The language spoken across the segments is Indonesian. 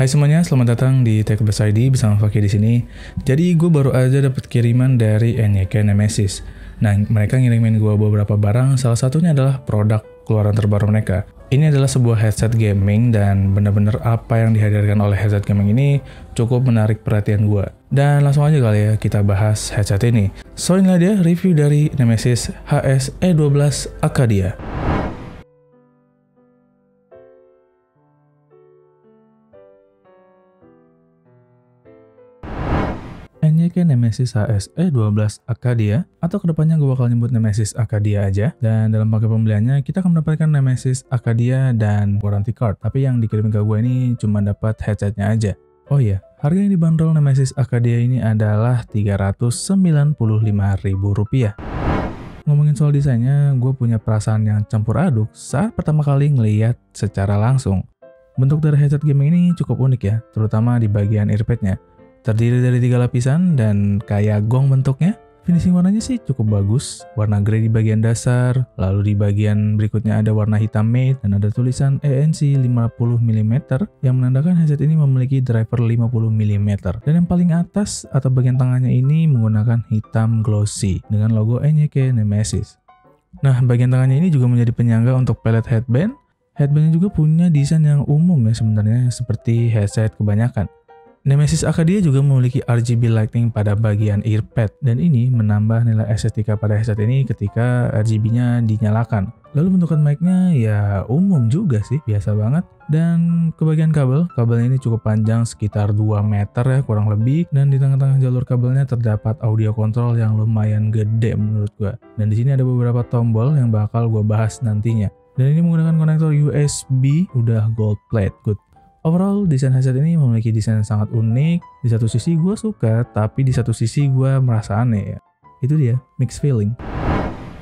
Hai semuanya, selamat datang di Techbus ID bersama Fakih di sini. Jadi gue baru aja dapat kiriman dari NYK Nemesis. Nah, mereka ngirimin gue beberapa barang, salah satunya adalah produk keluaran terbaru mereka. Ini adalah sebuah headset gaming dan bener-bener apa yang dihadirkan oleh headset gaming ini cukup menarik perhatian gue. Dan langsung aja kali ya kita bahas headset ini. So inilah dia review dari Nemesis HS E12 Acadia. NYK Nemesis HS E12 Acadia, atau kedepannya gue bakal nyebut Nemesis Acadia aja. Dan dalam paket pembeliannya kita akan mendapatkan Nemesis Acadia dan warranty card. Tapi yang dikirim ke gue ini cuma dapat headsetnya aja. Oh iya, harga yang dibanderol Nemesis Acadia ini adalah Rp395.000. Ngomongin soal desainnya, gue punya perasaan yang campur aduk saat pertama kali ngeliat secara langsung. Bentuk dari headset gaming ini cukup unik ya, terutama di bagian earpadnya. Terdiri dari 3 lapisan dan kayak gong bentuknya. Finishing warnanya sih cukup bagus. Warna grey di bagian dasar, lalu di bagian berikutnya ada warna hitam matte dan ada tulisan ANC 50mm yang menandakan headset ini memiliki driver 50mm. Dan yang paling atas atau bagian tengahnya ini menggunakan hitam glossy dengan logo NYK Nemesis. Nah, bagian tengahnya ini juga menjadi penyangga untuk pellet headband. Headbandnya juga punya desain yang umum ya sebenarnya seperti headset kebanyakan. Nemesis Acadia juga memiliki RGB lighting pada bagian earpad dan ini menambah nilai estetika pada headset ini ketika RGB-nya dinyalakan. Lalu bentukan mic-nya ya umum juga sih, biasa banget. Dan ke bagian kabelnya ini cukup panjang sekitar 2 meter ya kurang lebih, dan di tengah-tengah jalur kabelnya terdapat audio control yang lumayan gede menurut gua. Dan di sini ada beberapa tombol yang bakal gua bahas nantinya. Dan ini menggunakan konektor USB udah gold plate, good. Overall, desain headset ini memiliki desain yang sangat unik. Di satu sisi gue suka, tapi di satu sisi gue merasa aneh ya. Itu dia, mixed feeling.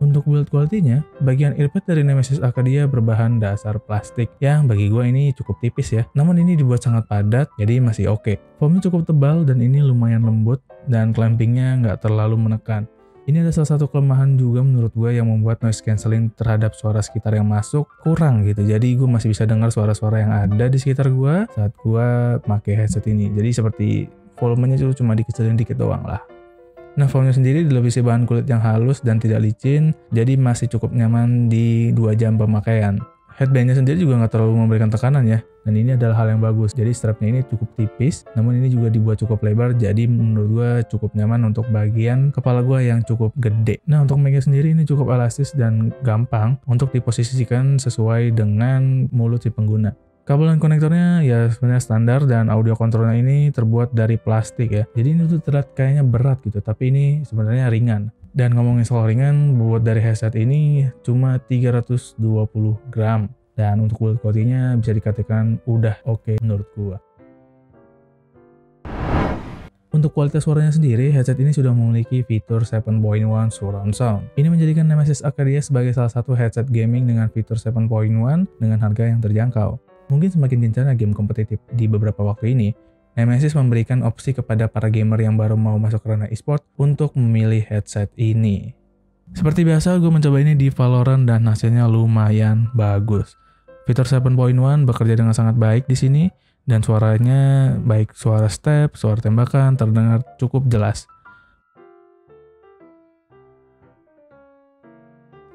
Untuk build quality-nya, bagian earpad dari Nemesis Acadia berbahan dasar plastik yang bagi gue ini cukup tipis ya. Namun ini dibuat sangat padat, jadi masih oke. Foamnya cukup tebal dan ini lumayan lembut, dan clampingnya nggak terlalu menekan. Ini ada salah satu kelemahan juga menurut gue yang membuat noise cancelling terhadap suara sekitar yang masuk kurang gitu. Jadi gue masih bisa dengar suara-suara yang ada di sekitar gue saat gue pakai headset ini. Jadi seperti volumenya itu cuma dikecilin dikit doang lah. Nah, foamnya sendiri dilapisi bahan kulit yang halus dan tidak licin, jadi masih cukup nyaman di 2 jam pemakaian. Headbandnya sendiri juga nggak terlalu memberikan tekanan ya, dan ini adalah hal yang bagus. Jadi strapnya ini cukup tipis, namun ini juga dibuat cukup lebar, jadi menurut gue cukup nyaman untuk bagian kepala gue yang cukup gede. Nah, untuk mic-nya sendiri ini cukup elastis dan gampang untuk diposisikan sesuai dengan mulut si pengguna. Kabel dan konektornya ya sebenarnya standar, dan audio controlnya ini terbuat dari plastik ya. Jadi ini tuh terlihat kayaknya berat gitu, tapi ini sebenarnya ringan. Dan ngomongin soal ringan, bobot dari headset ini cuma 320 gram. Dan untuk build quality-nya bisa dikatakan udah oke menurut gua. Untuk kualitas suaranya sendiri, headset ini sudah memiliki fitur 7.1 surround sound. Ini menjadikan Nemesis Acadia sebagai salah satu headset gaming dengan fitur 7.1 dengan harga yang terjangkau. Mungkin semakin gencarnya game kompetitif di beberapa waktu ini, Nemesis memberikan opsi kepada para gamer yang baru mau masuk ke ranah e-sport untuk memilih headset ini. Seperti biasa, gue mencoba ini di Valorant dan hasilnya lumayan bagus. Fitur 7.1 bekerja dengan sangat baik di sini, dan suaranya baik suara step, suara tembakan terdengar cukup jelas.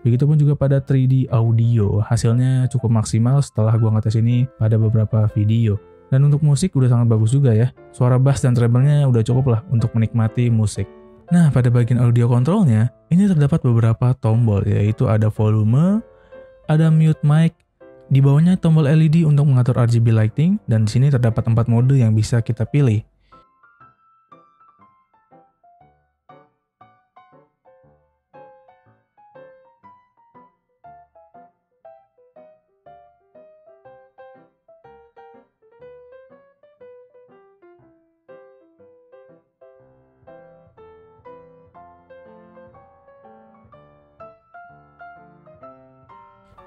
Begitupun juga pada 3D audio, hasilnya cukup maksimal setelah gue ngetes ini pada beberapa video. Dan untuk musik udah sangat bagus juga ya. Suara bass dan treble-nya udah cukup lah untuk menikmati musik. Nah, pada bagian audio control-nya, ini terdapat beberapa tombol, yaitu ada volume, ada mute mic, di bawahnya tombol LED untuk mengatur RGB lighting, dan di sini terdapat 4 mode yang bisa kita pilih.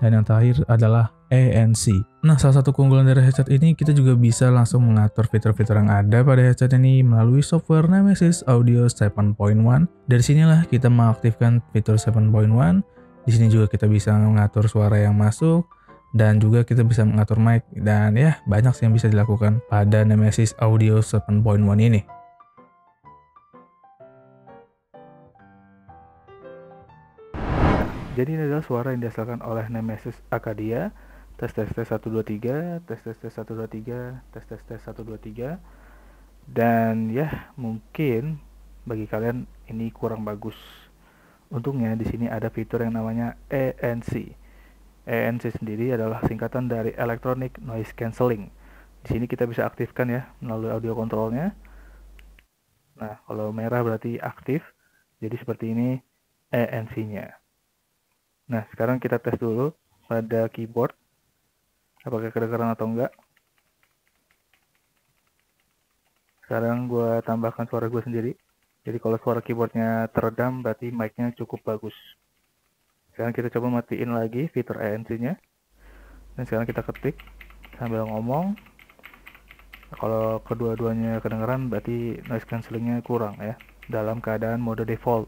Dan yang terakhir adalah ANC. Nah, salah satu keunggulan dari headset ini, kita juga bisa langsung mengatur fitur-fitur yang ada pada headset ini melalui software Nemesis Audio 7.1. Dari sinilah kita mengaktifkan fitur 7.1. Di sini juga kita bisa mengatur suara yang masuk, dan juga kita bisa mengatur mic, dan ya banyak sih yang bisa dilakukan pada Nemesis Audio 7.1 ini. Jadi ini adalah suara yang dihasilkan oleh Nemesis Acadia. Tes 1 2 3, tes 1 2 3, tes 1 2 3. Dan ya mungkin bagi kalian ini kurang bagus. Untungnya di sini ada fitur yang namanya ANC. ANC sendiri adalah singkatan dari Electronic Noise Cancelling. Di sini kita bisa aktifkan ya melalui audio controlnya. Nah, kalau merah berarti aktif. Jadi seperti ini ANC-nya. Nah, sekarang kita tes dulu pada keyboard. Apakah kedengaran atau enggak. Sekarang gue tambahkan suara gue sendiri. Jadi kalau suara keyboardnya teredam, berarti mic-nya cukup bagus. Sekarang kita coba matiin lagi fitur ANC-nya. Dan sekarang kita ketik sambil ngomong. Kalau kedua-duanya kedengaran, berarti noise cancellingnya kurang ya. Dalam keadaan mode default.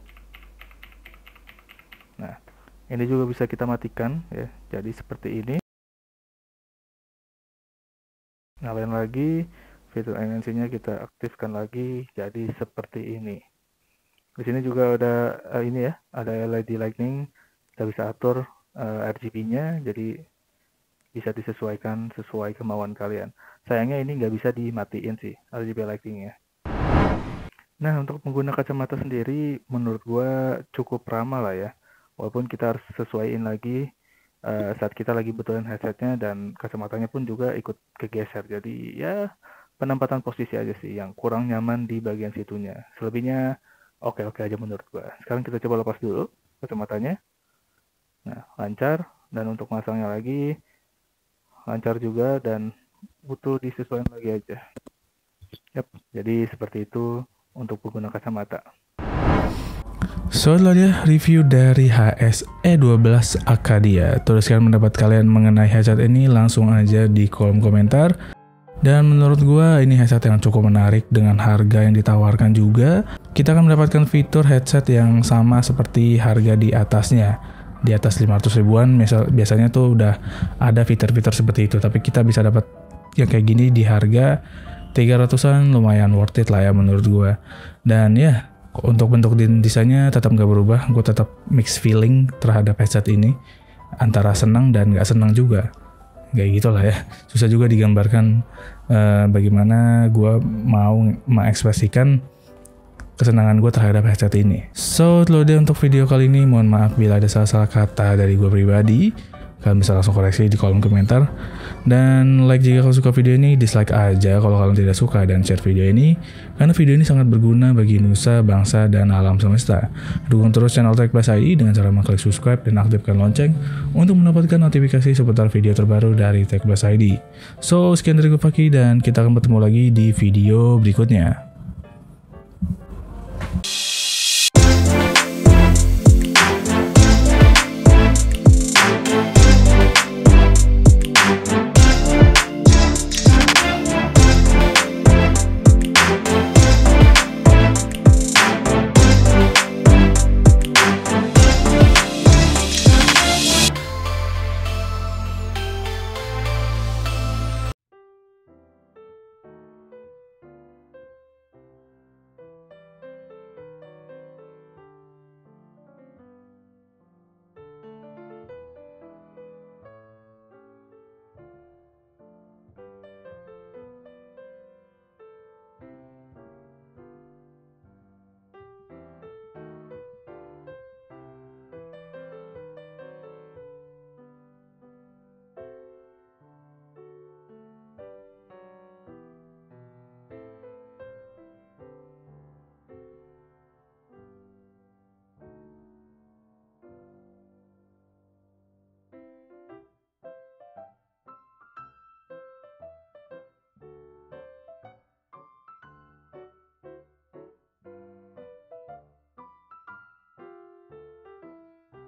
Nah, ini juga bisa kita matikan ya. Jadi seperti ini. Nyalain lagi, fitur ANC-nya kita aktifkan lagi, jadi seperti ini. Di sini juga ada ini ya, ada LED lightning, kita bisa atur RGB-nya, jadi bisa disesuaikan sesuai kemauan kalian. Sayangnya ini nggak bisa dimatiin sih RGB lighting-nya. Nah, untuk pengguna kacamata sendiri, menurut gua cukup ramah lah ya. Walaupun kita harus sesuaiin lagi saat kita lagi betulin headsetnya, dan kacamatanya pun juga ikut kegeser. Jadi ya penempatan posisi aja sih yang kurang nyaman di bagian situnya. Selebihnya oke-oke aja menurut gua. Sekarang kita coba lepas dulu kacamatanya. Nah, lancar. Dan untuk masangnya lagi lancar juga, dan butuh disesuaikan lagi aja. Yap, jadi seperti itu untuk pengguna kacamata. So, itulah dia review dari HS E12 Acadia. Tuliskan pendapat kalian mengenai headset ini langsung aja di kolom komentar. Dan menurut gua ini headset yang cukup menarik dengan harga yang ditawarkan juga. Kita akan mendapatkan fitur headset yang sama seperti harga di atasnya. Di atas 500 ribuan biasanya tuh udah ada fitur-fitur seperti itu. Tapi kita bisa dapat yang kayak gini di harga 300-an, lumayan worth it lah ya menurut gua. Dan ya, untuk bentuk desainnya tetap nggak berubah. Gue tetap mixed feeling terhadap headset ini, antara senang dan nggak senang juga. Kayak gitulah ya. Susah juga digambarkan bagaimana gue mau mengekspresikan kesenangan gue terhadap headset ini. So, itu deh untuk video kali ini. Mohon maaf bila ada salah-salah kata dari gue pribadi. Kalian bisa langsung koreksi di kolom komentar. Dan like jika kalian suka video ini, dislike aja kalau kalian tidak suka, dan share video ini karena video ini sangat berguna bagi nusa, bangsa, dan alam semesta. Dukung terus channel Tech Plus ID dengan cara mengklik subscribe dan aktifkan lonceng untuk mendapatkan notifikasi seputar video terbaru dari Tech Plus ID. So, sekian dari gue Faki, dan kita akan bertemu lagi di video berikutnya.